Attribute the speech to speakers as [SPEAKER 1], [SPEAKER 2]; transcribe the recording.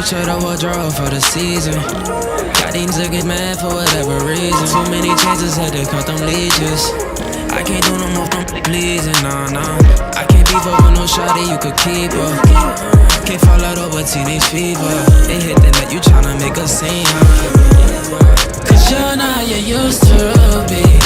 [SPEAKER 1] switch up the wardrobe for the season. Got these niggas mad for whatever reason. Too many chances had to cut them leeches. I can't do no more from pleasing, nah, nah. I can't beef up with no shawty, you could keep her. Can't fall out over teenage fever. They hit the net, you tryna make a scene, huh? Cause you're not, you used to be.